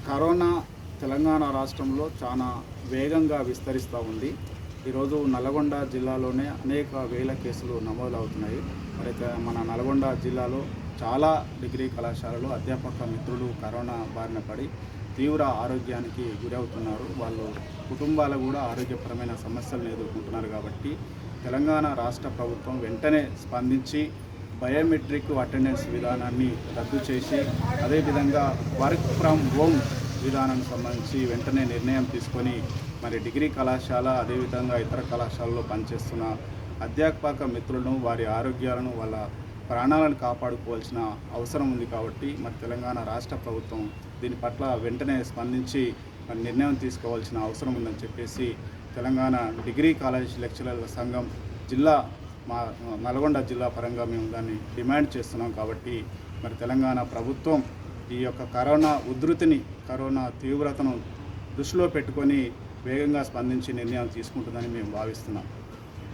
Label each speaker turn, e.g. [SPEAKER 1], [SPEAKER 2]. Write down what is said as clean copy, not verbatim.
[SPEAKER 1] Corona Telangana రాష్ట్రంలో చాలా వేగంగా విస్తరిస్తూ ఉంది. ఈరోజు నల్గొండ జిల్లాలోనే అనేక వేల కేసులు నమోదవుతున్నాయి. మరి మన నల్గొండ జిల్లాలో చాలా డిగ్రీ కళాశాలలో అధ్యాపక మిత్రులు కరోనా బారిన పడి తీవ్ర ఆరోగ్యానికి గురవుతున్నారు. వాళ్ళు కుటుంబాలు కూడా ఆరోగ్యపరమైన సమస్యలను ఎదుర్కొంటున్నారు. కాబట్టి తెలంగాణ రాష్ట్ర ప్రభుత్వం వెంటనే స్పందించి బయోమెట్రిక్ అటెండెన్స్ విధానాన్ని రద్దు చేసి అదేవిధంగా వర్క్ ఫ్రమ్ హోమ్ విధానానికి సంబంధించి వెంటనే నిర్ణయం తీసుకొని మరి డిగ్రీ కళాశాల అదేవిధంగా ఇతర కళాశాలలో పనిచేస్తున్న అధ్యాపక మిత్రులను వారి ఆరోగ్యాలను వాళ్ళ ప్రాణాలను కాపాడుకోవాల్సిన అవసరం ఉంది. కాబట్టి మరి తెలంగాణ రాష్ట్ర ప్రభుత్వం దీని పట్ల వెంటనే స్పందించి మరి నిర్ణయం తీసుకోవాల్సిన అవసరం ఉందని చెప్పేసి తెలంగాణ డిగ్రీ కాలేజ్ లెక్చరర్ల సంఘం జిల్లా మా నల్గొండ జిల్లా పరంగా మేము దాన్ని డిమాండ్ చేస్తున్నాం. కాబట్టి మరి తెలంగాణ ప్రభుత్వం ఈ యొక్క కరోనా ఉధృతిని కరోనా తీవ్రతను దృష్టిలో పెట్టుకొని వేగంగా స్పందించి నిర్ణయం తీసుకుంటుందని మేము భావిస్తున్నాం.